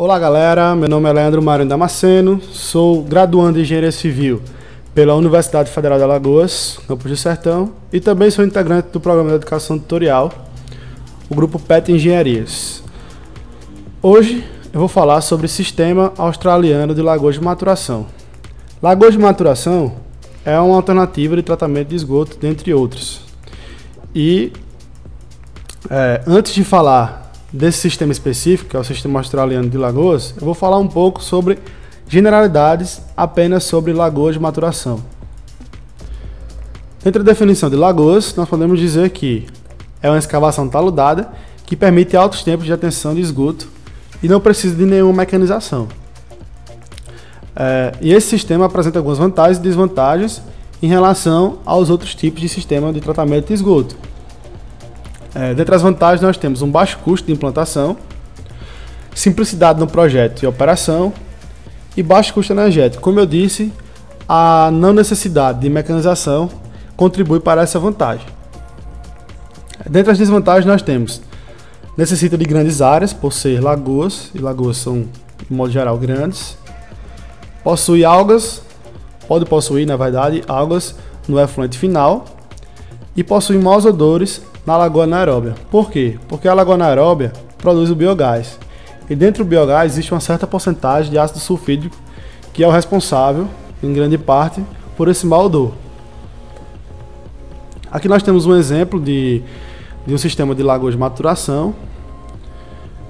Olá galera, meu nome é Leandro Marinho Damasceno, sou graduando em Engenharia Civil pela Universidade Federal de Alagoas, Campos do Sertão, e também sou integrante do Programa de Educação Tutorial, o grupo PET Engenharias. Hoje eu vou falar sobre o Sistema Australiano de Lagoas de Maturação. Lagoas de maturação é uma alternativa de tratamento de esgoto, dentre outros. E antes de falar desse sistema específico, que é o Sistema Australiano de Lagoas, eu vou falar um pouco sobre generalidades apenas sobre lagoas de maturação. Entre a definição de lagoas, nós podemos dizer que é uma escavação taludada que permite altos tempos de atenção de esgoto e não precisa de nenhuma mecanização. E esse sistema apresenta algumas vantagens e desvantagens em relação aos outros tipos de sistema de tratamento de esgoto. Dentre as vantagens nós temos um baixo custo de implantação, simplicidade no projeto e operação e baixo custo energético. Como eu disse, a não necessidade de mecanização contribui para essa vantagem. Dentre as desvantagens nós temos: necessita de grandes áreas por ser lagoas, e lagoas são, de modo geral, grandes. Possui algas, pode possuir, na verdade, algas no efluente final, e possui maus odores na lagoa anaeróbia. Por quê? Porque a lagoa anaeróbia produz o biogás. E dentro do biogás existe uma certa porcentagem de ácido sulfídrico que é o responsável, em grande parte, por esse mau odor. Aqui nós temos um exemplo de um sistema de lagoas de maturação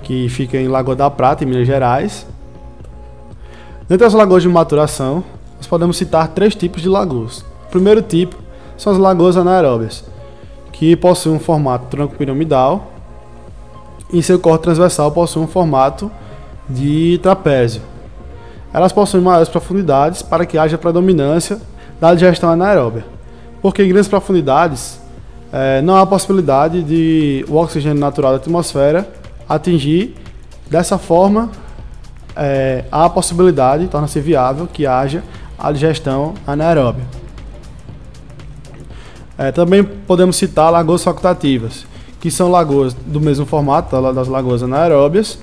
que fica em Lagoa da Prata, em Minas Gerais. Dentre as lagoas de maturação, nós podemos citar três tipos de lagoas. O primeiro tipo são as lagoas anaeróbias, que possuem um formato tronco-piramidal e em seu corte transversal possuem um formato de trapézio. Elas possuem maiores profundidades para que haja predominância da digestão anaeróbia, porque em grandes profundidades não há possibilidade de o oxigênio natural da atmosfera atingir. Dessa forma, há a possibilidade, torna-se viável, que haja a digestão anaeróbia. Também podemos citar lagoas facultativas, que são lagoas do mesmo formato das lagoas anaeróbias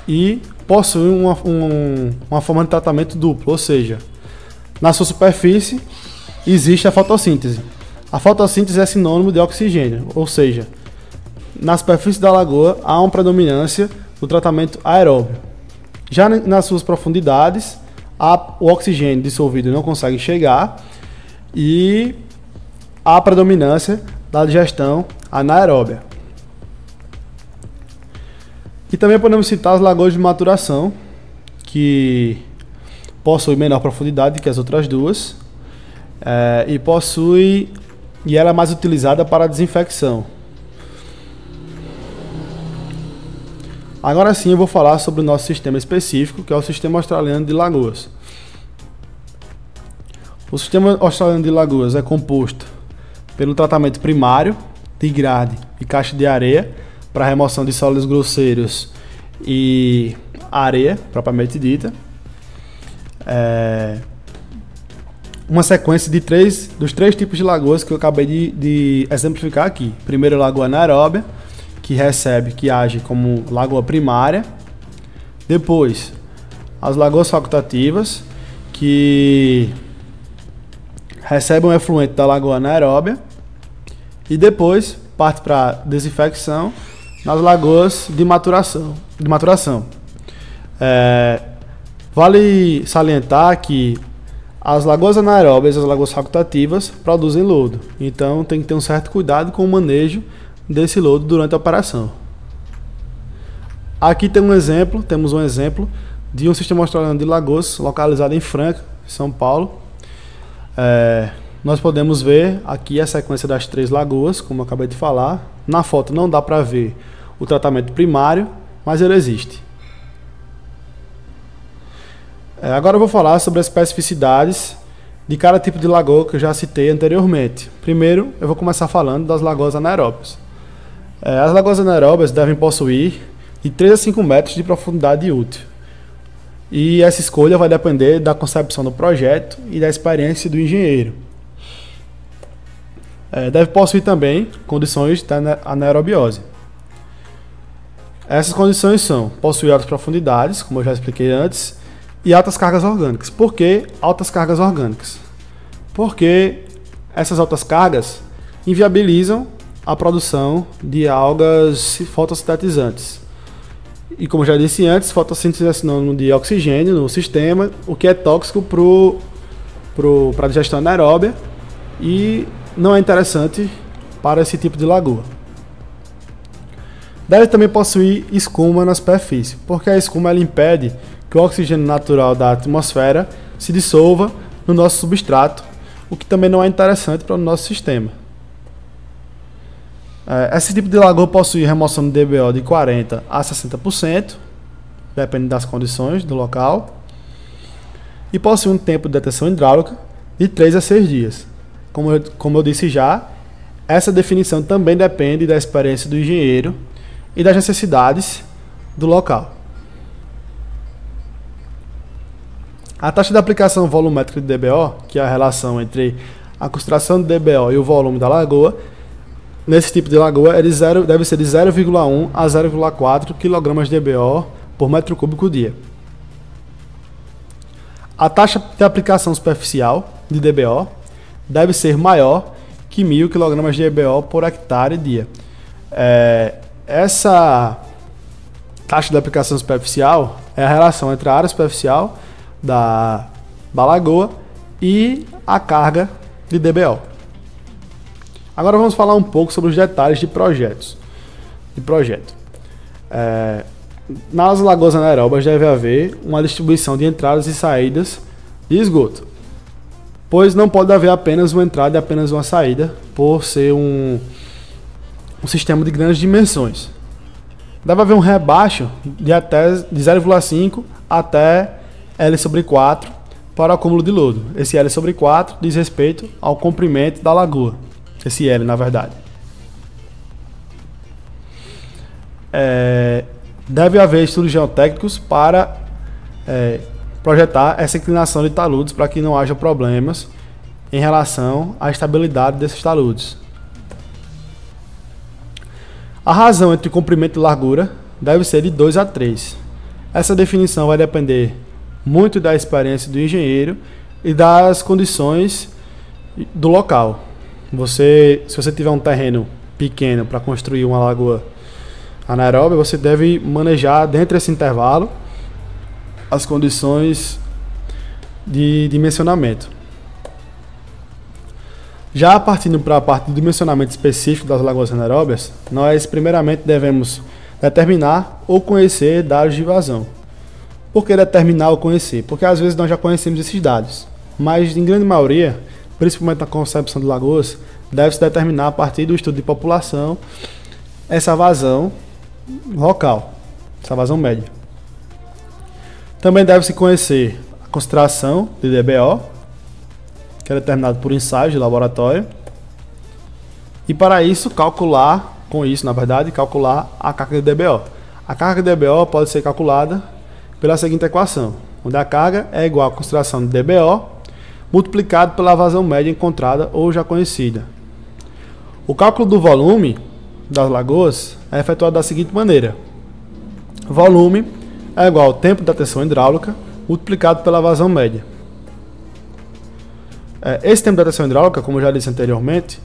e possuem uma forma de tratamento duplo, ou seja, na sua superfície existe a fotossíntese. A fotossíntese é sinônimo de oxigênio, ou seja, na superfície da lagoa há uma predominância do tratamento aeróbio. Já nas suas profundidades, o oxigênio dissolvido não consegue chegar e há a predominância da digestão anaeróbia. E também podemos citar as lagoas de maturação, que possuem menor profundidade que as outras duas, e ela é mais utilizada para a desinfecção. Agora sim eu vou falar sobre o nosso sistema específico, que é o Sistema Australiano de Lagoas. O Sistema Australiano de Lagoas é composto pelo tratamento primário de grade e caixa de areia para remoção de sólidos grosseiros e areia propriamente dita. Uma sequência dos três tipos de lagoas que eu acabei de exemplificar aqui. Primeiro, a lagoa anaeróbia, que age como lagoa primária. Depois, as lagoas facultativas, que recebem um efluente da lagoa anaeróbia. E depois parte para desinfecção nas lagoas de maturação. Vale salientar que as lagoas anaeróbias e as lagoas facultativas produzem lodo, então tem que ter um certo cuidado com o manejo desse lodo durante a operação. Aqui temos um exemplo de um sistema australiano de lagoas localizado em Franca, São Paulo. Nós podemos ver aqui a sequência das três lagoas, como eu acabei de falar. Na foto não dá para ver o tratamento primário, mas ele existe. Agora eu vou falar sobre as especificidades de cada tipo de lagoa que eu já citei anteriormente. Primeiro, eu vou começar falando das lagoas anaeróbias. As lagoas anaeróbias devem possuir de 3 a 5 metros de profundidade útil. E essa escolha vai depender da concepção do projeto e da experiência do engenheiro. Deve possuir também condições de anaerobiose. Essas condições são possuir altas profundidades, como eu já expliquei antes, e altas cargas orgânicas. Por que altas cargas orgânicas? Porque essas altas cargas inviabilizam a produção de algas fotossintetizantes. E como já disse antes, fotossíntese é sinônimo de oxigênio no sistema, o que é tóxico para a digestão anaeróbia e não é interessante para esse tipo de lagoa. Deve também possuir escuma na superfície, porque a escuma ela impede que o oxigênio natural da atmosfera se dissolva no nosso substrato, o que também não é interessante para o nosso sistema. Esse tipo de lagoa possui remoção de DBO de 40% a 60%, depende das condições do local, e possui um tempo de detenção hidráulica de 3 a 6 dias. Como eu disse já, essa definição também depende da experiência do engenheiro e das necessidades do local. A taxa de aplicação volumétrica de DBO, que é a relação entre a concentração de DBO e o volume da lagoa, nesse tipo de lagoa deve ser de 0,1 a 0,4 kg de DBO por metro cúbico dia. A taxa de aplicação superficial de DBO deve ser maior que 1.000 kg de DBO por hectare dia. Essa taxa de aplicação superficial é a relação entre a área superficial da lagoa e a carga de DBO. Agora vamos falar um pouco sobre os detalhes de projeto. Nas lagoas anaeróbias deve haver uma distribuição de entradas e saídas de esgoto, pois não pode haver apenas uma entrada e apenas uma saída, por ser um sistema de grandes dimensões. Deve haver um rebaixo de 0,5 até L/4 para o acúmulo de lodo. Esse L/4 diz respeito ao comprimento da lagoa. Esse L, na verdade. Deve haver estudos geotécnicos para projetar essa inclinação de taludes para que não haja problemas em relação à estabilidade desses taludes. A razão entre comprimento e largura deve ser de 2 a 3. Essa definição vai depender muito da experiência do engenheiro e das condições do local. Se você tiver um terreno pequeno para construir uma lagoa anaeróbia, você deve manejar dentro desse intervalo as condições de dimensionamento. Já partindo para a parte do dimensionamento específico das lagoas anaeróbias, nós primeiramente devemos determinar ou conhecer dados de vazão. Por que determinar ou conhecer? Porque às vezes nós já conhecemos esses dados, mas em grande maioria, principalmente na concepção de lagoas, deve-se determinar a partir do estudo de população essa vazão local, essa vazão média. Também deve-se conhecer a concentração de DBO, que é determinado por ensaios de laboratório, e para isso calcular a carga de DBO. A carga de DBO pode ser calculada pela seguinte equação, onde a carga é igual à concentração de DBO multiplicado pela vazão média encontrada ou já conhecida. O cálculo do volume das lagoas é efetuado da seguinte maneira: volume é igual ao tempo da tensão hidráulica multiplicado pela vazão média. Esse tempo da tensão hidráulica, como eu já disse anteriormente,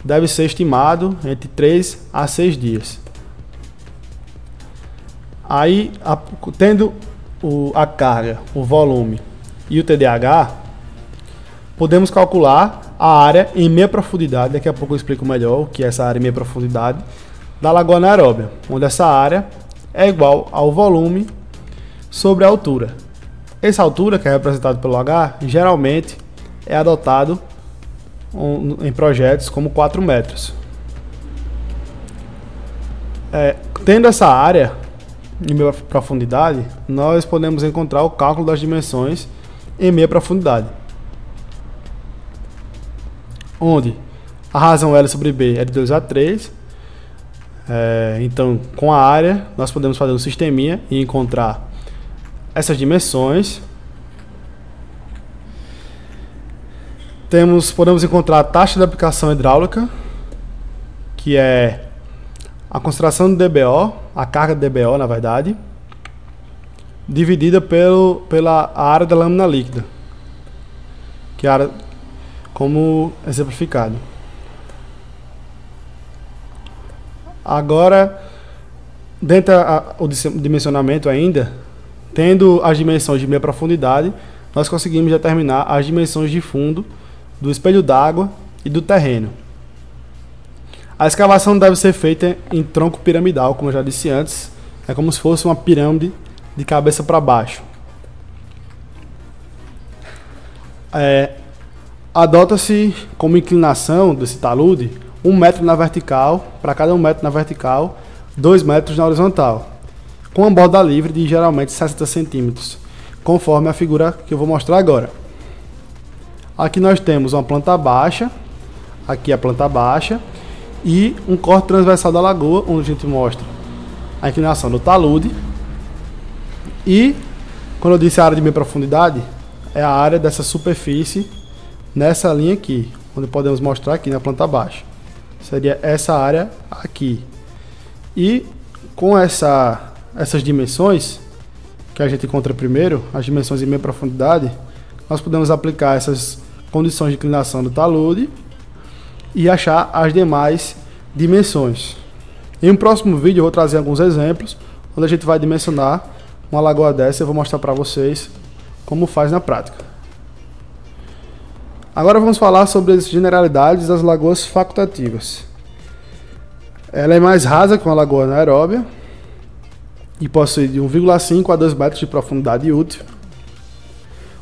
deve ser estimado entre 3 a 6 dias. Aí, tendo a carga, o volume e o TDAH, podemos calcular a área em meia profundidade, daqui a pouco eu explico melhor o que é essa área em meia profundidade, da lagoa anaeróbia, onde essa área é igual ao volume sobre a altura. Essa altura, que é representada pelo H, geralmente é adotado em projetos como 4 metros. Tendo essa área em meia profundidade, nós podemos encontrar o cálculo das dimensões em meia profundidade, onde a razão L sobre B é de 2 a 3. Então, com a área, nós podemos fazer um sisteminha e encontrar essas dimensões. Podemos encontrar a taxa de aplicação hidráulica, que é a concentração do DBO, a carga de DBO, na verdade, dividida pela área da lâmina líquida, que é a área como exemplificado. Agora, dentro do dimensionamento ainda, tendo as dimensões de meia profundidade, nós conseguimos determinar as dimensões de fundo do espelho d'água e do terreno. A escavação deve ser feita em tronco piramidal, como eu já disse antes, é como se fosse uma pirâmide de cabeça para baixo. Adota-se como inclinação desse talude 1 metro na vertical, para cada 1 metro na vertical, 2 metros na horizontal, com uma borda livre de geralmente 60 centímetros, conforme a figura que eu vou mostrar agora. Aqui nós temos uma planta baixa, aqui a planta baixa, e um corte transversal da lagoa, onde a gente mostra a inclinação do talude. E, quando eu disse a área de meia profundidade, é a área dessa superfície nessa linha aqui, onde podemos mostrar aqui na planta baixa. Seria essa área aqui. E com essas dimensões, que a gente encontra primeiro, as dimensões de meia profundidade, nós podemos aplicar essas condições de inclinação do talude e achar as demais dimensões. Em um próximo vídeo eu vou trazer alguns exemplos, onde a gente vai dimensionar uma lagoa dessa e eu vou mostrar para vocês como faz na prática. Agora vamos falar sobre as generalidades das lagoas facultativas. Ela é mais rasa que uma lagoa anaeróbia e possui de 1,5 a 2 metros de profundidade útil.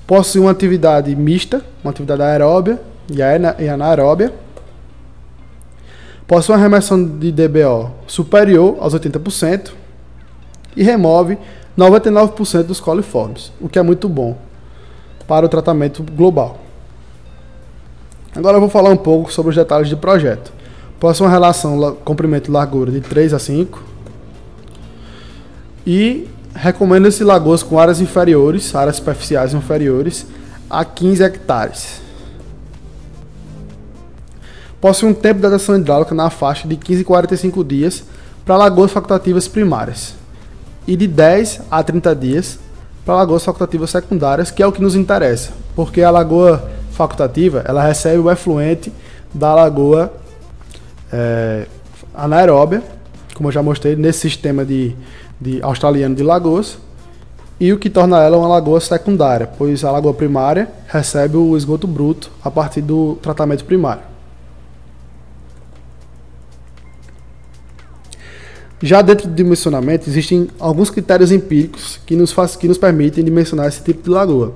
Possui uma atividade mista, uma atividade aeróbia e anaeróbia. Possui uma remessão de DBO superior aos 80% e remove 99% dos coliformes, o que é muito bom para o tratamento global. Agora eu vou falar um pouco sobre os detalhes do projeto. Possui uma relação comprimento e largura de 3 a 5 e recomenda-se lagoas com áreas inferiores, áreas superficiais inferiores a 15 hectares. Possui um tempo de datação hidráulica na faixa de 15 a 45 dias para lagoas facultativas primárias e de 10 a 30 dias para lagoas facultativas secundárias, que é o que nos interessa, porque a lagoa facultativa ela recebe o efluente da lagoa anaeróbia, como eu já mostrei nesse sistema de australiano de lagoas, e o que torna ela uma lagoa secundária, pois a lagoa primária recebe o esgoto bruto a partir do tratamento primário. Já dentro do dimensionamento, existem alguns critérios empíricos que nos permitem dimensionar esse tipo de lagoa.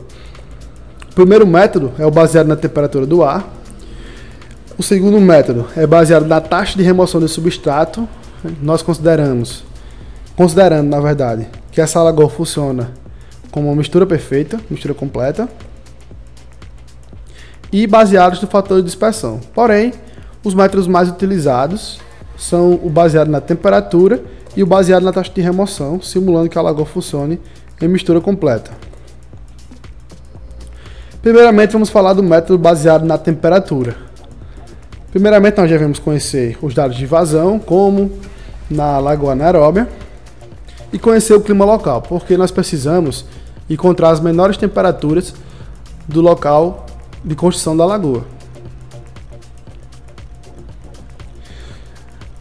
O primeiro método é o baseado na temperatura do ar. O segundo método é baseado na taxa de remoção do substrato. Nós considerando, na verdade, que essa lagoa funciona como uma mistura perfeita, mistura completa, e baseados no fator de dispersão. Porém, os métodos mais utilizados são o baseado na temperatura e o baseado na taxa de remoção, simulando que a lagoa funcione em mistura completa. Primeiramente, vamos falar do método baseado na temperatura. Primeiramente, nós devemos conhecer os dados de vazão, como na lagoa anaeróbia, e conhecer o clima local, porque nós precisamos encontrar as menores temperaturas do local de construção da lagoa.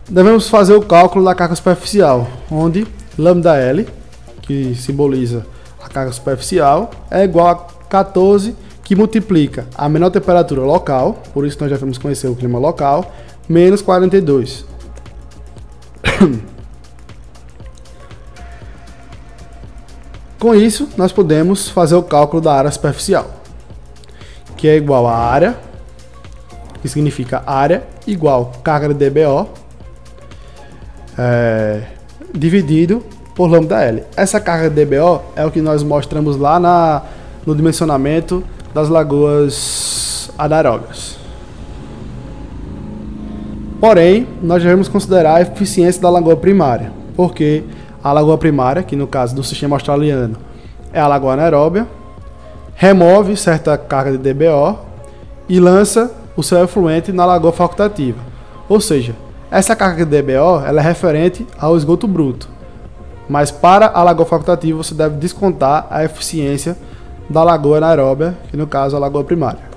Devemos fazer o cálculo da carga superficial, onde λL, que simboliza a carga superficial, é igual a 14, que multiplica a menor temperatura local, por isso nós devemos conhecer o clima local, menos 42. Com isso, nós podemos fazer o cálculo da área superficial, que é igual a área, que significa área, igual carga de DBO, dividido por λL. Essa carga de DBO é o que nós mostramos lá no dimensionamento das lagoas anaeróbias. Porém, nós devemos considerar a eficiência da lagoa primária, porque a lagoa primária, que no caso do sistema australiano é a lagoa anaeróbia, remove certa carga de DBO e lança o seu efluente na lagoa facultativa. Ou seja, Essa carga de DBO ela é referente ao esgoto bruto, mas para a lagoa facultativa você deve descontar a eficiência da lagoa anaeróbia, que no caso é a lagoa primária.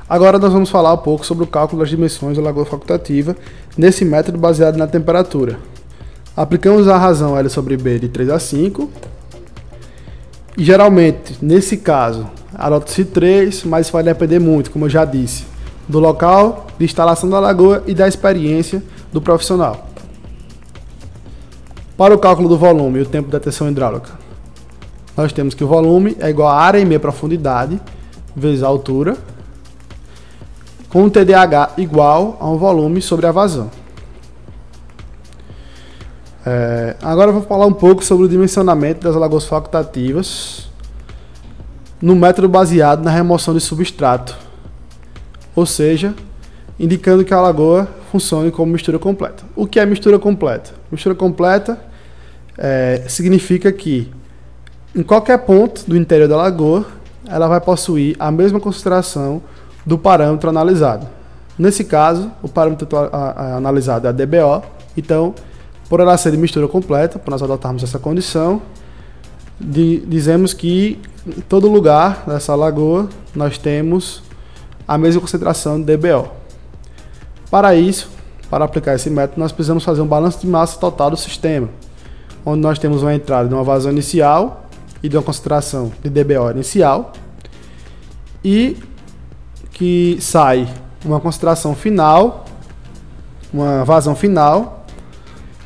Agora nós vamos falar um pouco sobre o cálculo das dimensões da lagoa facultativa nesse método baseado na temperatura. Aplicamos a razão L sobre B de 3 a 5 e geralmente, nesse caso, adota-se 3, mas vai depender muito, como eu já disse, do local de instalação da lagoa e da experiência do profissional. Para o cálculo do volume e o tempo de detenção hidráulica, nós temos que o volume é igual a área em meia profundidade vezes a altura, com um TDH igual a um volume sobre a vazão. Agora eu vou falar um pouco sobre o dimensionamento das lagoas facultativas no método baseado na remoção de substrato, ou seja, indicando que a lagoa funcione como mistura completa. O que é mistura completa? Mistura completa significa que em qualquer ponto do interior da lagoa ela vai possuir a mesma concentração do parâmetro analisado. Nesse caso, o parâmetro analisado é a DBO, então, por ela ser de mistura completa, por nós adotarmos essa condição, dizemos que em todo lugar dessa lagoa nós temos a mesma concentração de DBO. Para isso, para aplicar esse método, nós precisamos fazer um balanço de massa total do sistema, onde nós temos uma entrada de uma vazão inicial e de uma concentração de DBO inicial, e que sai uma concentração final, uma vazão final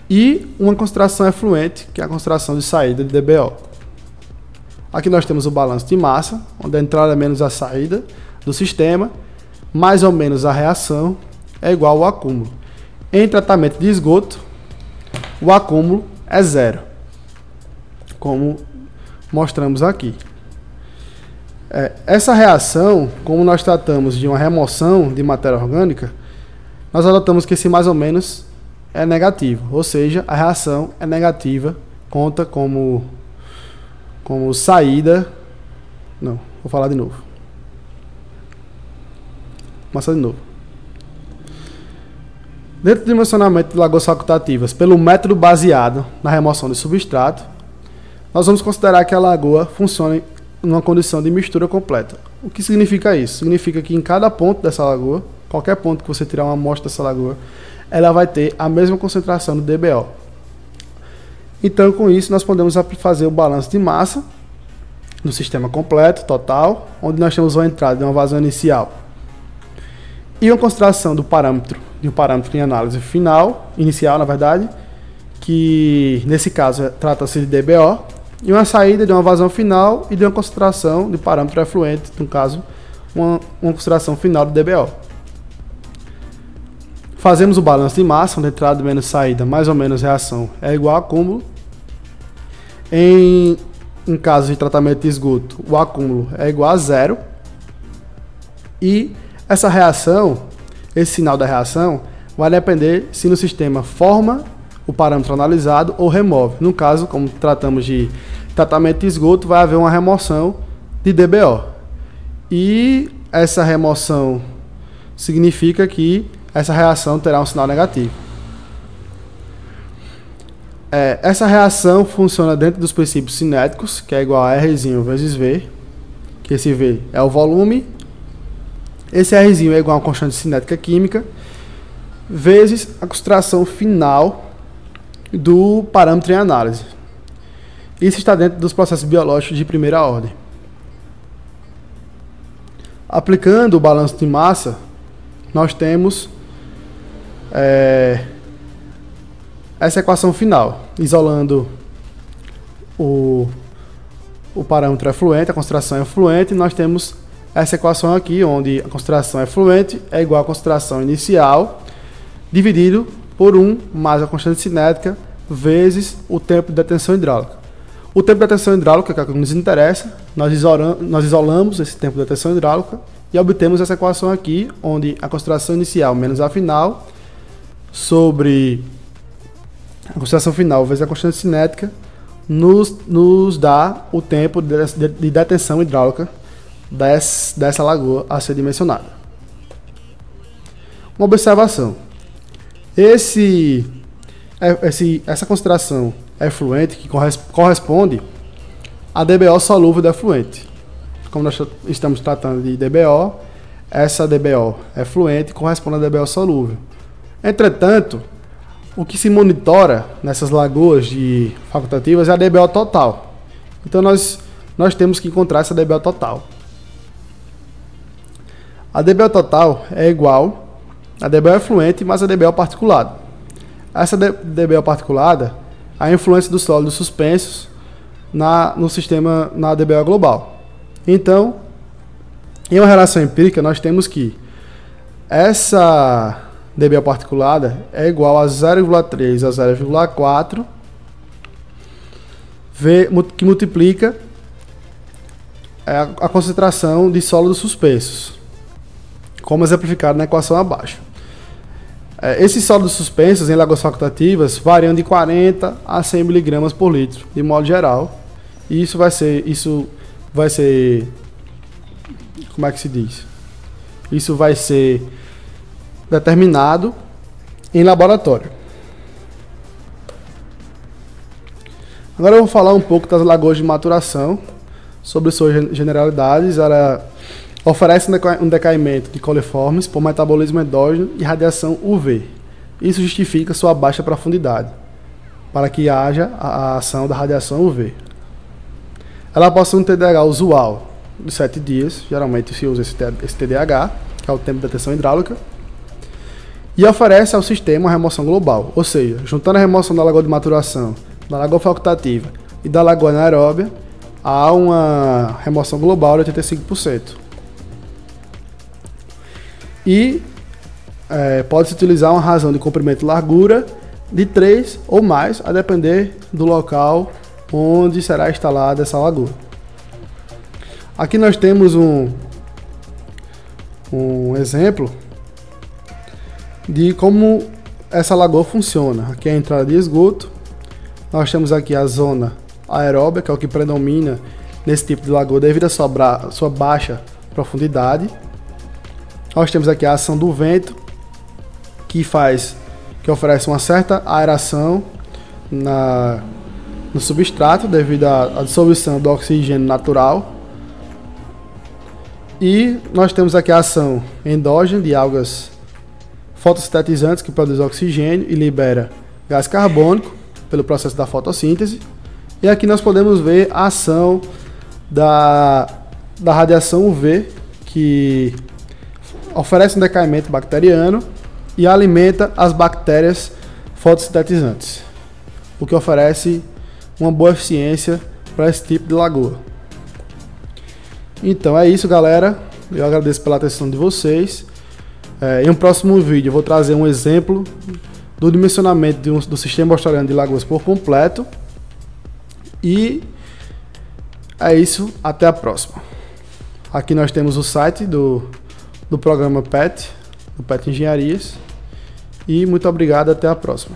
e uma concentração efluente, que é a concentração de saída de DBO. Aqui nós temos o balanço de massa, onde a entrada menos a saída do sistema, mais ou menos a reação, é igual ao acúmulo. Em tratamento de esgoto, o acúmulo é zero, como mostramos aqui. Essa reação, como nós tratamos de uma remoção de matéria orgânica, nós adotamos que esse mais ou menos é negativo, ou seja, a reação é negativa, conta como saída. Não, vou falar de novo. Começar de novo. Dentro do dimensionamento de lagoas facultativas, pelo método baseado na remoção de substrato, nós vamos considerar que a lagoa funcione numa condição de mistura completa. O que significa isso? Significa que em cada ponto dessa lagoa, qualquer ponto que você tirar uma amostra dessa lagoa, ela vai ter a mesma concentração de DBO. Então, com isso, nós podemos fazer o balanço de massa no sistema completo, total, onde nós temos uma entrada de uma vazão inicial e uma concentração do parâmetro, de um parâmetro em análise inicial, na verdade, que nesse caso trata-se de DBO, e uma saída de uma vazão final e de uma concentração de parâmetro efluente, no caso, uma concentração final de DBO. Fazemos o balanço de massa, onde entrada menos saída, mais ou menos reação, é igual a acúmulo. Em caso de tratamento de esgoto, o acúmulo é igual a zero. E essa reação, esse sinal da reação, vai depender se no sistema forma o parâmetro analisado ou remove. No caso, como tratamos de tratamento de esgoto, vai haver uma remoção de DBO. E essa remoção significa que essa reação terá um sinal negativo. Essa reação funciona dentro dos princípios cinéticos, que é igual a R vezes V, que esse V é o volume, esse R é igual a uma constante cinética química, vezes a concentração final do parâmetro em análise. Isso está dentro dos processos biológicos de primeira ordem. Aplicando o balanço de massa, nós temos essa equação final, isolando o parâmetro efluente, a concentração efluente, nós temos essa equação aqui, onde a concentração efluente é igual à concentração inicial, dividido por 1 mais a constante cinética vezes o tempo de detenção hidráulica. O tempo de detenção hidráulica, que é o que nos interessa, nós isolamos esse tempo de detenção hidráulica e obtemos essa equação aqui, onde a concentração inicial menos a final sobre a concentração final vezes a constante cinética nos dá o tempo de detenção hidráulica dessa lagoa a ser dimensionada. Uma observação. Essa concentração efluente que corresponde a DBO solúvel do efluente. Como nós estamos tratando de DBO, essa DBO efluente corresponde a DBO solúvel. Entretanto, o que se monitora nessas lagoas facultativas é a DBO total. Então nós temos que encontrar essa DBO total. A DBO total é igual a DBO efluente mais a DBO particulada. Essa DBO particulada é a influência dos sólidos suspensos no sistema, na DBO global. Então, em uma relação empírica, nós temos que essa DBO particulada é igual a 0,3 a 0,4, que multiplica a concentração de sólidos suspensos, como exemplificado na equação abaixo. Esses sólidos suspensos em lagoas facultativas variam de 40 a 100 mg por litro, de modo geral. E isso vai ser, como é que se diz? Isso vai ser determinado em laboratório. Agora eu vou falar um pouco das lagoas de maturação, sobre suas generalidades. Ela oferece um decaimento de coliformes por metabolismo endógeno e radiação UV. Isso justifica sua baixa profundidade, para que haja a ação da radiação UV. Ela possui um TDAH usual de 7 dias, geralmente se usa esse TDAH, que é o tempo de detenção hidráulica, e oferece ao sistema uma remoção global, ou seja, juntando a remoção da lagoa de maturação, da lagoa facultativa e da lagoa anaeróbia, há uma remoção global de 85%. E pode-se utilizar uma razão de comprimento e largura de 3 ou mais, a depender do local onde será instalada essa lagoa. Aqui nós temos um exemplo de como essa lagoa funciona. Aqui é a entrada de esgoto. Nós temos aqui a zona aeróbia, que é o que predomina nesse tipo de lagoa devido à sua baixa profundidade. Nós temos aqui a ação do vento, que oferece uma certa aeração no substrato devido à dissolução do oxigênio natural. E nós temos aqui a ação endógena de algas fotossintetizantes que produzem oxigênio e libera gás carbônico pelo processo da fotossíntese. E aqui nós podemos ver a ação da radiação UV, que oferece um decaimento bacteriano e alimenta as bactérias fotossintetizantes, o que oferece uma boa eficiência para esse tipo de lagoa. Então é isso, galera. Eu agradeço pela atenção de vocês. Em um próximo vídeo eu vou trazer um exemplo do dimensionamento do sistema australiano de lagoas por completo. E é isso, até a próxima. Aqui nós temos o site do programa PET, do PET Engenharias. E muito obrigado, até a próxima.